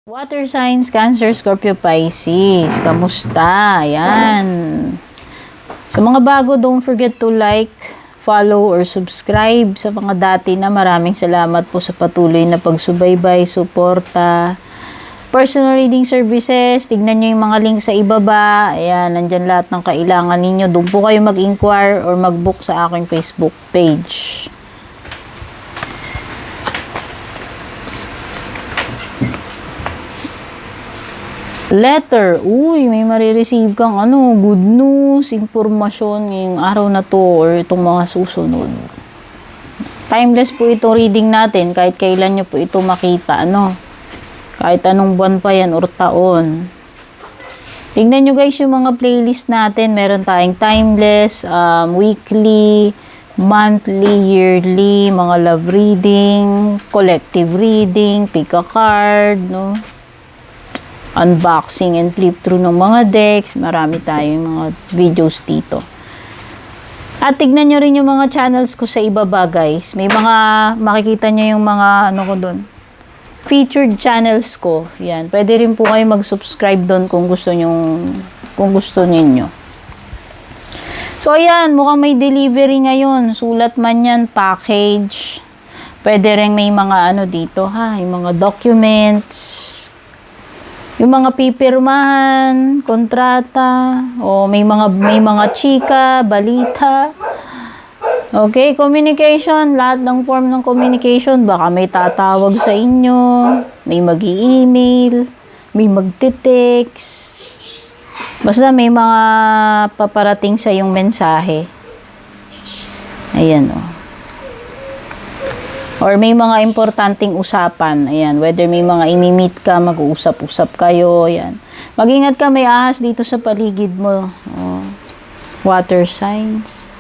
Water signs, Cancer, Scorpio, Pisces. Kamusta? Ayan. Sa mga bago, don't forget to like, follow, or subscribe. Sa mga dati na, maraming salamat po sa patuloy na pagsubaybay, suporta. Personal reading services, tignan nyo yung mga link sa ibaba. Ayan, nandyan lahat ng kailangan ninyo. Doon po kayo mag-inquire or mag-book sa aking Facebook page. Letter. Uy, may marireceive kang good news, impormasyon ngayong araw na to or itong mga susunod. Timeless po itong reading natin kahit kailan nyo po ito makita, kahit anong buwan pa yan or taon. Tingnan nyo guys yung mga playlist natin. Meron tayong timeless, weekly, monthly, yearly, mga love reading, collective reading, pick a card, unboxing and flip through ng mga decks. Marami tayong mga videos dito. At tignan nyo rin yung mga channels ko sa ibaba guys. May mga, makikita nyo yung mga, ko doon. Featured channels ko. Yan. Pwede rin po kayo mag-subscribe doon kung gusto ninyo. So, ayan. Mukhang may delivery ngayon. Sulat man yan, package. Pwede rin may mga dito yung mga documents. Yung mga pipirmahan, kontrata, o may mga chika, balita. Okay, communication, lahat ng form ng communication, baka may tatawag sa inyo, may mag-i-email, may magte-text. Basta may mga paparating sa yung mensahe. Ayan Or may mga importanteng usapan. Ayan, whether may mga imi-meet ka, mag-uusap-usap kayo. Ayan. Mag-ingat ka, may ahas dito sa paligid mo. Water signs.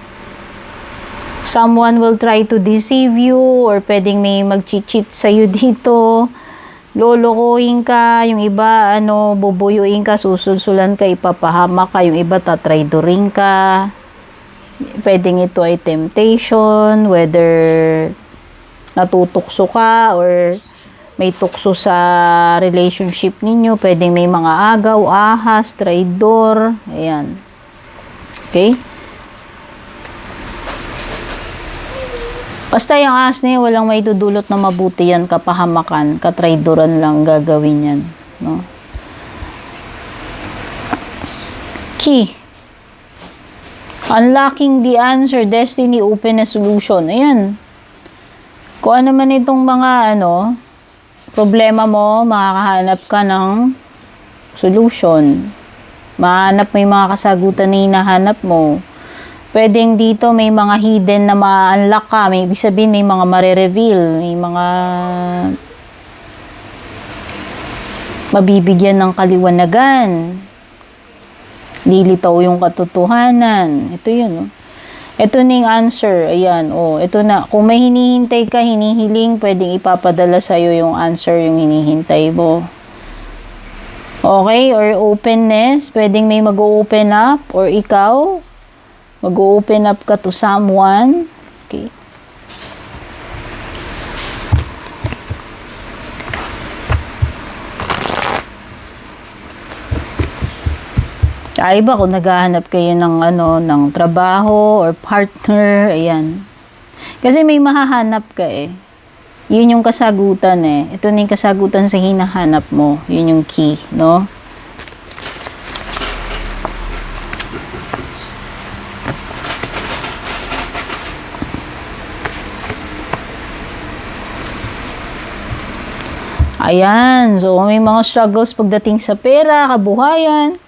Someone will try to deceive you or pwedeng may mag-cheat sa'yo dito. Lolokohin ka. Yung iba, bubuyuin ka, susulsulan ka, ipapahamak ka. Yung iba, tatraidoring ka. Pwedeng ito ay temptation, whether natutukso ka or may tukso sa relationship ninyo. Pwedeng may mga agaw, ahas, traidor. Ayan. Okay? Basta yung ahas na yun, walang may dudulot na mabuti yan, kapahamakan, katraidoran lang gagawin yan. Key. Unlocking the answer, destiny, open a solution. Ayan. Kung ano man itong mga problema mo, makakahanap ka ng solution. Mahanap mo yung mga kasagutan na hinahanap mo. Pwedeng dito may mga hidden na ma-unlock ka. May ibig sabihin may mga mare-reveal. May mga mabibigyan ng kaliwanagan. Lilitaw yung katotohanan. Ito yun, Ito na yung answer. Ayan, ito na. Kung may hinihintay ka, hinihiling, pwedeng ipapadala sa'yo yung answer, yung hinihintay mo. Okay? Or openness. Pwedeng may mag-open up or ikaw, mag-open up ka to someone. Okay? Iba kung naghahanap kayo ng trabaho or partner, ayan. Kasi may mahahanap ka Yun yung kasagutan Ito na yung kasagutan sa hinahanap mo. Yun yung key, Ayan. So, may mga struggles pagdating sa pera, kabuhayan.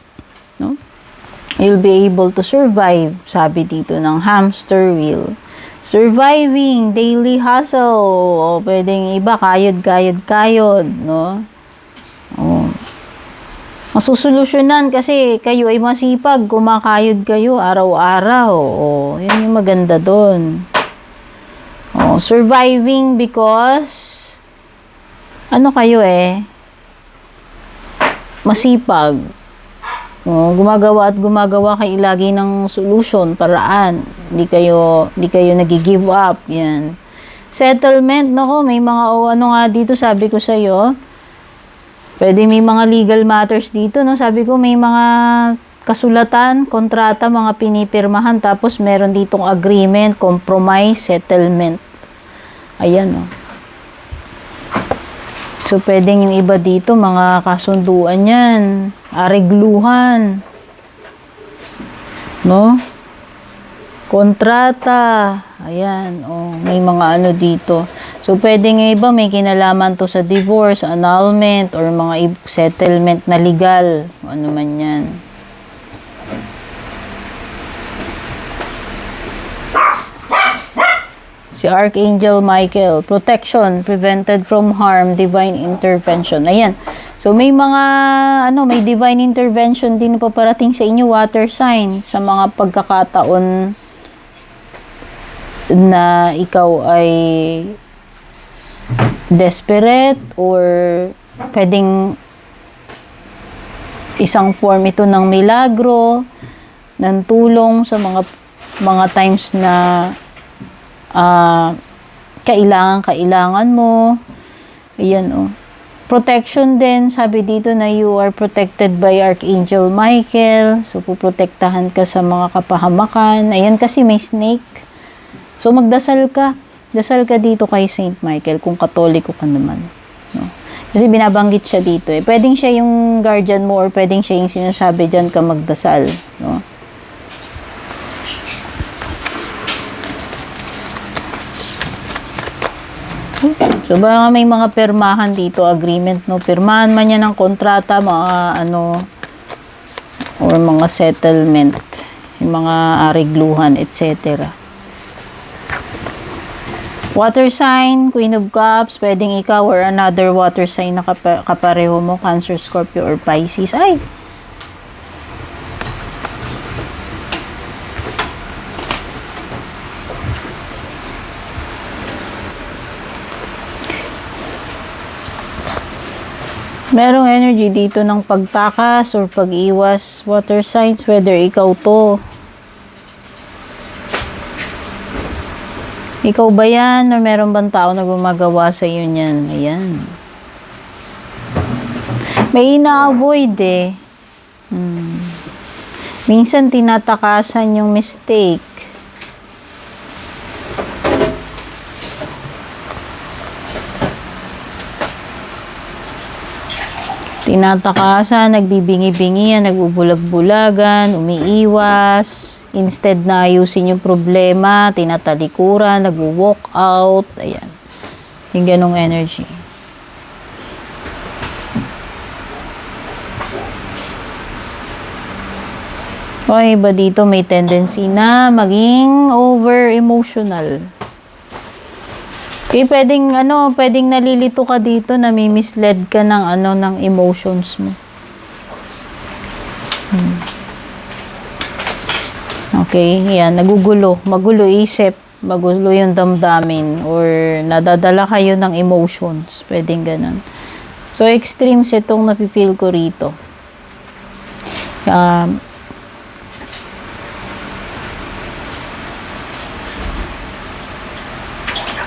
You'll be able to survive, sabi dito ng hamster wheel. Surviving, daily hustle. Pwedeng iba, kayod. Masusolusyonan kasi kayo ay masipag, kumakayod kayo araw-araw. Yun yung maganda doon. Surviving because kayo masipag. Gumagawa kayo lagi ng solution, paraan. Hindi kayo nag-give up. Yan. Settlement, may mga dito sabi ko sa iyo. Pwede may mga legal matters dito, no? Sabi ko, may mga kasulatan, kontrata, mga pinipirmahan, tapos meron ditong agreement, compromise, settlement. Ayan, no? So, pwedeng yung iba dito, mga kasunduan yan, aregluhan, no? Kontrata, ayan, oh, may mga ano dito. So, pwedeng yung iba, may kinalaman to sa divorce, annulment, or mga settlement na legal, ano man yan. Si Archangel Michael, protection, prevented from harm, divine intervention. Ayan. So, may mga, may divine intervention din paparating sa inyo, water signs, sa mga pagkakataon na ikaw ay desperate or pwedeng isang form ito ng milagro, ng tulong sa mga times na kailangan mo. Ayan, oh. Protection din, sabi dito na you are protected by Archangel Michael. So, puprotektahan ka sa mga kapahamakan. Ayan, kasi may snake. So, magdasal ka. Dasal ka dito kay Saint Michael kung katoliko ka naman. No? Kasi binabanggit siya dito. Pwedeng siya yung guardian mo or pwedeng siya yung sinasabi dyan ka magdasal. No? So, baka may mga pirmahan dito, agreement, no? Pirmahan man yan ng kontrata, mga or mga settlement, yung mga arigluhan, etc. Water sign, Queen of Cups, pwedeng ikaw or another water sign na kapareho mo, Cancer, Scorpio, or Pisces. Ay! Merong energy dito ng pagtakas or pag-iwas, water signs, whether ikaw to. Ikaw ba yan? Or meron bang tao na gumagawa sa iyo niyan? Ayan. May ina-avoid eh. Minsan tinatakasan yung mistake. Tinatakasan, nagbibingi-bingihan, nagbubulag-bulagan, umiiwas. Instead na ayusin yung problema, tinatalikuran, nag-walk out. Ayan. Yung ganong energy. O iba dito may tendency na maging over-emotional. Okay, pwedeng nalilito ka dito, nami-misled ka ng emotions mo. Okay, yan, magulo isip, magulo yung damdamin, or nadadala kayo ng emotions, pwedeng ganun. So, extremes itong napipil ko rito.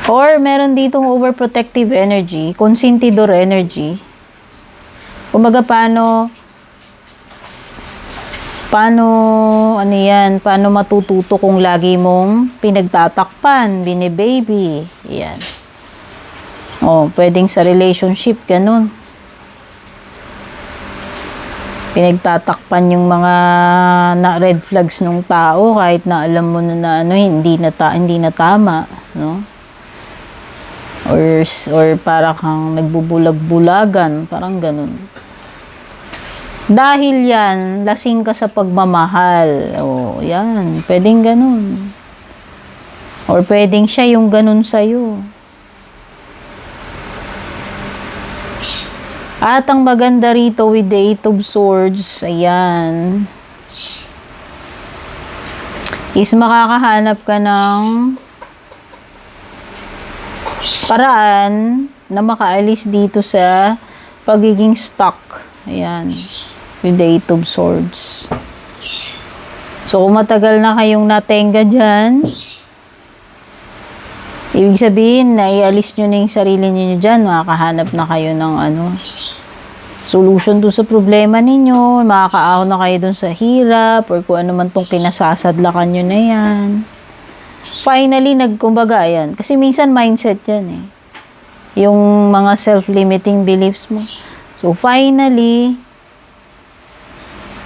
Or meron ditong overprotective energy, consentidor energy. Kumbaga paano matututo kung lagi mong pinagtatakpan, binibaby. Yan. Pwedeng sa relationship, ganun. Pinagtatakpan yung mga red flags ng tao kahit na alam mo na hindi na tama, no? Or para kang nagbubulag-bulagan, parang ganun. Dahil yan, lasing ka sa pagmamahal. Yan, pwedeng ganun. Or pwedeng siya yung ganun sa'yo. At ang maganda rito with the Eight of Swords, ayan, is makakahanap ka ng paraan na makaalis dito sa pagiging stuck. Ayan. With the Eight of Swords. So, kung matagal na kayong natenga dyan, ibig sabihin, naialis nyo na yung sarili nyo dyan, makakahanap na kayo ng solution dun sa problema ninyo, makakaahon na kayo dun sa hirap, or kung ano man tong kinasasadlakan nyo na yan. Finally, kumbaga, ayan. Kasi minsan mindset yan eh. Yung mga self-limiting beliefs mo. So, finally,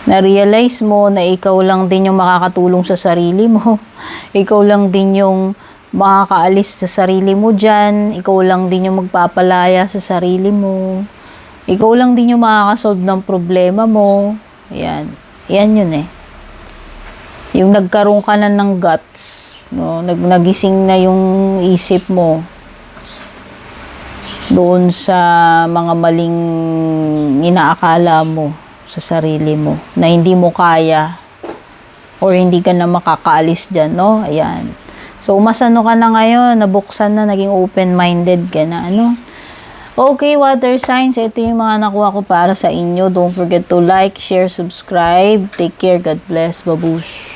na-realize mo na ikaw lang din yung makakatulong sa sarili mo. Ikaw lang din yung makakaalis sa sarili mo dyan. Ikaw lang din yung magpapalaya sa sarili mo. Ikaw lang din yung makakasolve ng problema mo. Ayan. Yan yun eh. Yung nagkaroon ka na ng guts. No? Nagising na yung isip mo doon sa mga maling inaakala mo sa sarili mo na hindi mo kaya or hindi ka na makakaalis dyan, no? Ayan. So, mas ano ka na ngayon, nabuksan na, naging open-minded ka na, ano? Okay, water signs, ito yung mga nakuha ko para sa inyo. Don't forget to like, share, subscribe. Take care. God bless. Babush.